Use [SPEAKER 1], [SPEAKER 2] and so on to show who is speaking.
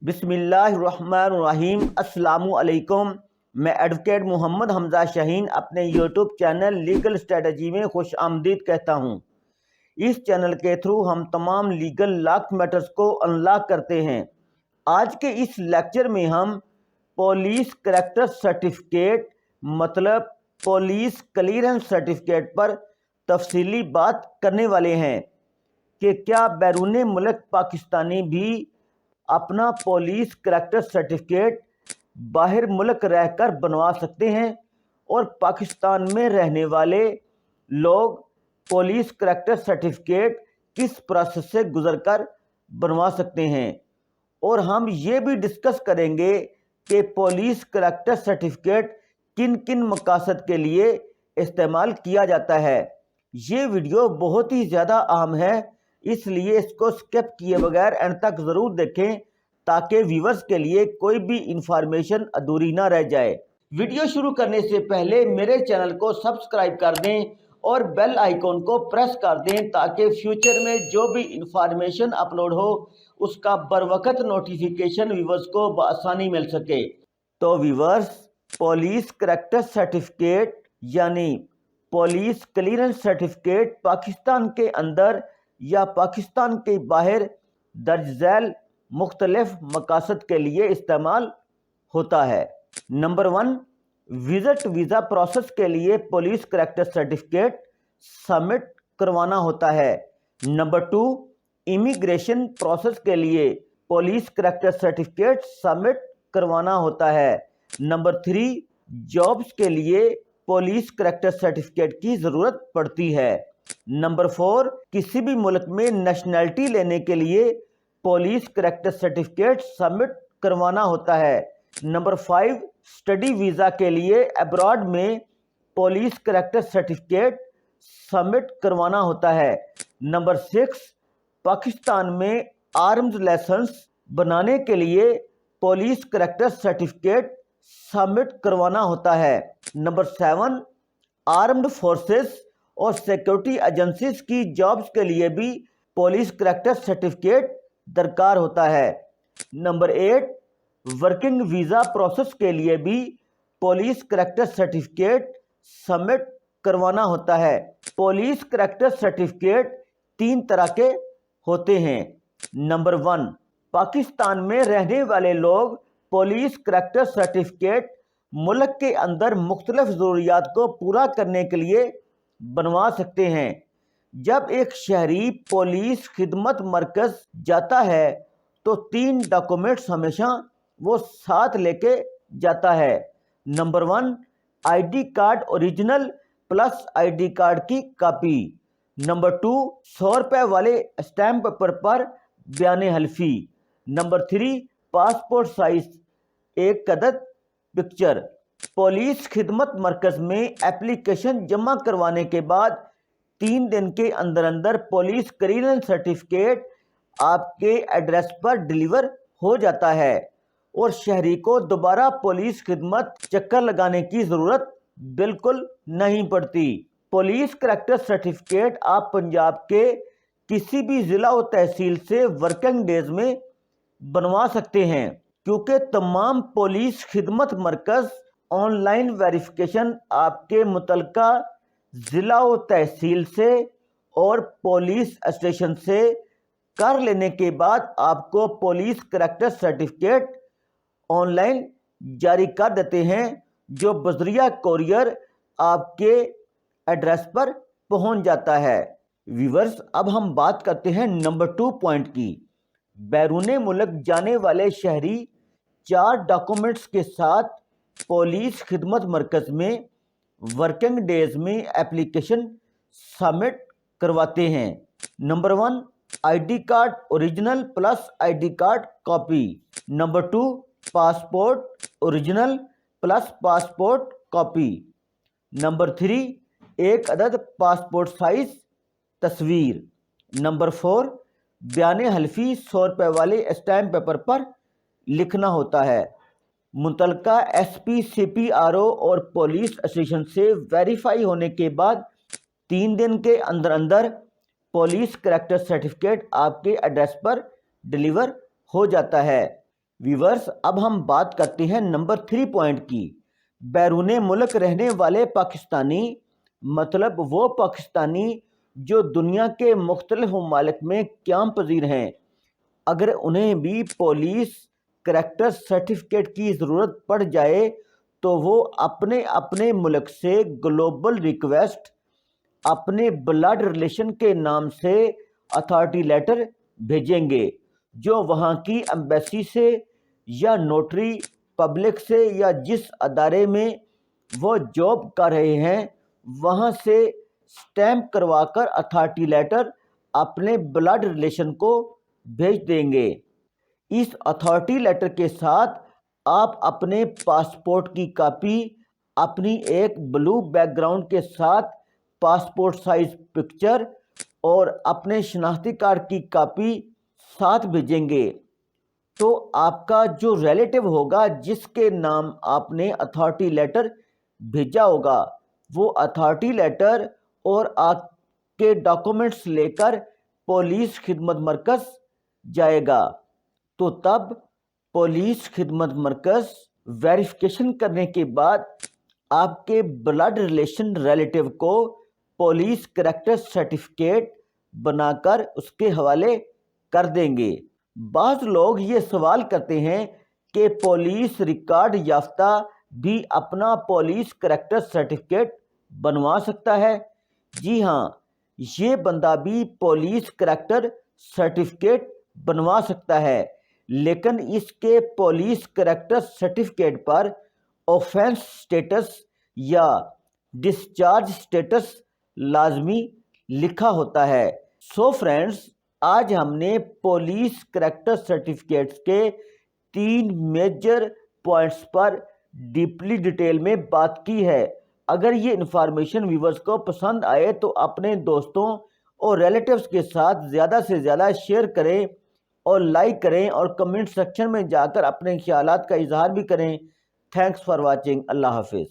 [SPEAKER 1] बिस्मिल्लाहिर्रहमानिर्रहीम। अस्सलामु अलैकुम। मैं एडवोकेट मोहम्मद हमजा शाहीन अपने यूट्यूब चैनल लीगल स्ट्रेटजी में खुश आमदीद कहता हूँ। इस चैनल के थ्रू हम तमाम लीगल लॉ मैटर्स को अनलॉक करते हैं। आज के इस लेक्चर में हम पुलिस करैक्टर सर्टिफिकेट मतलब पुलिस क्लियरेंस सर्टिफिकेट पर तफसीली बात करने वाले हैं कि क्या बैरून मुल्क पाकिस्तानी भी अपना पुलिस करैक्टर सर्टिफिकेट बाहर मुल्क रहकर बनवा सकते हैं और पाकिस्तान में रहने वाले लोग पुलिस करैक्टर सर्टिफिकेट किस प्रोसेस से गुजरकर बनवा सकते हैं। और हम ये भी डिस्कस करेंगे कि पुलिस करैक्टर सर्टिफिकेट किन किन मकासद के लिए इस्तेमाल किया जाता है। ये वीडियो बहुत ही ज़्यादा अहम है, इसलिए इसको स्किप किए बगैर एंड तक ज़रूर देखें ताकि व्यूवर्स के लिए कोई भी इंफॉर्मेशन अधूरी ना रह जाए। वीडियो शुरू करने से पहले मेरे चैनल को सब्सक्राइब कर दें और बेल आइकॉन को प्रेस कर दें ताकि फ्यूचर में जो भी इंफॉर्मेशन अपलोड हो उसका बरवकत नोटिफिकेशन व्यूवर्स को बआसानी मिल सके। तो व्यूवर्स, पुलिस करैक्टर सर्टिफिकेट यानी पुलिस क्लियरेंस सर्टिफिकेट पाकिस्तान के अंदर या पाकिस्तान के बाहर दर्ज झैल मुख्तलिफ मकासद के लिए इस्तेमाल होता है। नंबर 1, विजिट वीज़ा प्रोसेस के लिए पुलिस करैक्टर सर्टिफिकेट सबमिट करवाना होता है। नंबर 2, इमिग्रेशन प्रोसेस के लिए पुलिस करैक्टर सर्टिफिकेट सबमिट करवाना होता है। नंबर 3, जॉब्स के लिए पुलिस करैक्टर सर्टिफिकेट की ज़रूरत पड़ती है। नंबर 4, किसी भी मुल्क में नेशनैलिटी लेने के लिए पुलिस करैक्टर सर्टिफिकेट सबमिट करवाना होता है। नंबर 5, स्टडी वीज़ा के लिए अब्रॉड में पुलिस करैक्टर सर्टिफिकेट सबमिट करवाना होता है। नंबर 6, पाकिस्तान में आर्म्स लाइसेंस बनाने के लिए पुलिस करैक्टर सर्टिफिकेट सबमिट करवाना होता है। नंबर 7, आर्म्ड फोर्सेस और सिक्योरिटी एजेंसीज की जॉब्स के लिए भी पुलिस करैक्टर सर्टिफिकेट दरकार होता है। नंबर 8, वर्किंग वीज़ा प्रोसेस के लिए भी पुलिस करैक्टर सर्टिफिकेट सबमिट करवाना होता है। पुलिस करैक्टर सर्टिफिकेट 3 तरह के होते हैं। नंबर 1, पाकिस्तान में रहने वाले लोग पुलिस करैक्टर सर्टिफिकेट मुल्क के अंदर मुख्तलिफ ज़रूरियात को पूरा करने के लिए बनवा सकते हैं। जब एक शहरी पुलिस खिदमत मरकज़ जाता है तो 3 डॉक्यूमेंट्स हमेशा वो साथ लेके जाता है। Number 1, ID card original plus ID card की कॉपी। नंबर 2, 100 रुपये वाले स्टैम्प पेपर पर बयान हल्फी। नंबर 3, पासपोर्ट साइज एक अदद पिक्चर। पुलिस खिदमत मरकज़ में एप्लीकेशन जमा करवाने के बाद 3 दिन के अंदर अंदर पुलिस क्लियरेंस सर्टिफिकेट आपके एड्रेस पर डिलीवर हो जाता है और शहरी को दोबारा पुलिस खिदमत चक्कर लगाने की ज़रूरत बिल्कुल नहीं पड़ती। पुलिस करैक्टर सर्टिफिकेट आप पंजाब के किसी भी ज़िला और तहसील से वर्किंग डेज में बनवा सकते हैं, क्योंकि तमाम पुलिस खिदमत मरकज़ ऑनलाइन वेरिफिकेशन आपके मुतलका ज़िला और तहसील से और पुलिस स्टेशन से कर लेने के बाद आपको पुलिस करैक्टर सर्टिफिकेट ऑनलाइन जारी कर देते हैं, जो बजरिया कोरियर आपके एड्रेस पर पहुंच जाता है। व्यूवर्स, अब हम बात करते हैं नंबर 2 पॉइंट की। बैरून मुल्क जाने वाले शहरी 4 डॉक्यूमेंट्स के साथ पुलिस खिदमत मरकज़ में वर्किंग डेज में एप्लीकेशन सबमिट करवाते हैं। Number 1, ID card original plus ID card copy. Number 2, passport original plus passport copy. Number 3, एक अदद पासपोर्ट साइज तस्वीर। नंबर 4, बयान हल्फी 100 रुपये वाले स्टैम्प पेपर पर लिखना होता है। मुतलका SP CPRO और पुलिस स्टेशन से वेरीफाई होने के बाद 3 दिन के अंदर अंदर पुलिस करैक्टर सर्टिफिकेट आपके एड्रेस पर डिलीवर हो जाता है। ویورز، اب ہم بات کرتے ہیں نمبر 3 پوائنٹ کی۔ بیرون ملک رہنے والے پاکستانی، مطلب وہ پاکستانی جو دنیا کے مختلف ممالک میں قیام پذیر ہیں، اگر انہیں بھی پولیس کریکٹر سرٹیفکیٹ کی ضرورت پڑ جائے تو وہ اپنے اپنے ملک سے گلوبل ریکویسٹ اپنے بلڈ ریلیشن کے نام سے اتھارٹی لیٹر بھیجیں گے، جو وہاں کی ایمبیسی سے یا نوٹری پبلک سے یا جس ادارے میں وہ جاب کر رہے ہیں وہاں سے سٹیمپ کروا کر اتھارٹی لیٹر اپنے بلڈ ریلیشن کو بھیج دیں گے۔ اس اتھارٹی لیٹر کے ساتھ آپ اپنے پاسپورٹ کی کاپی اپنی ایک بلو بیک گراؤنڈ کے ساتھ پاسپورٹ سائز پکچر اور اپنے شناختی کارڈ کی کاپی ساتھ بھیجیں گے۔ تو آپ کا جو ریلیٹو ہوگا جس کے نام آپ نے اتھارٹی لیٹر بھیجا ہوگا، وہ اتھارٹی لیٹر اور آپ کے ڈاکومنٹس لے کر پولیس خدمت مرکز جائے گا۔ تو تب پولیس خدمت مرکز ویریفیکیشن کرنے کے بعد آپ کے بلڈ ریلیشن ریلیٹو کو پولیس کریکٹر سرٹیفکیٹ بنا کر اس کے حوالے کر دیں گے۔ بعض لوگ یہ سوال کرتے ہیں کہ پولیس ریکارڈ یافتہ بھی اپنا پولیس کریکٹر سرٹیفکیٹ بنوا سکتا ہے؟ جی ہاں، یہ بندہ بھی پولیس کریکٹر سرٹیفکیٹ بنوا سکتا ہے، لیکن اس کے پولیس کریکٹر سرٹیفکیٹ پر آفینس سٹیٹس یا ڈسچارج سٹیٹس لازمی لکھا ہوتا ہے۔ سو فرینڈز، آج ہم نے پولیس کریکٹر سرٹیفکیٹس کے 3 میجر پوائنٹس پر ڈیپلی ڈیٹیل میں بات کی ہے۔ اگر یہ انفارمیشن ویورز کو پسند آئے تو اپنے دوستوں اور ریلیٹیوز کے ساتھ زیادہ سے زیادہ شیئر کریں اور لائک کریں اور کمنٹ سیکشن میں جا کر اپنے خیالات کا اظہار بھی کریں۔ Thanks for watching. اللہ حافظ۔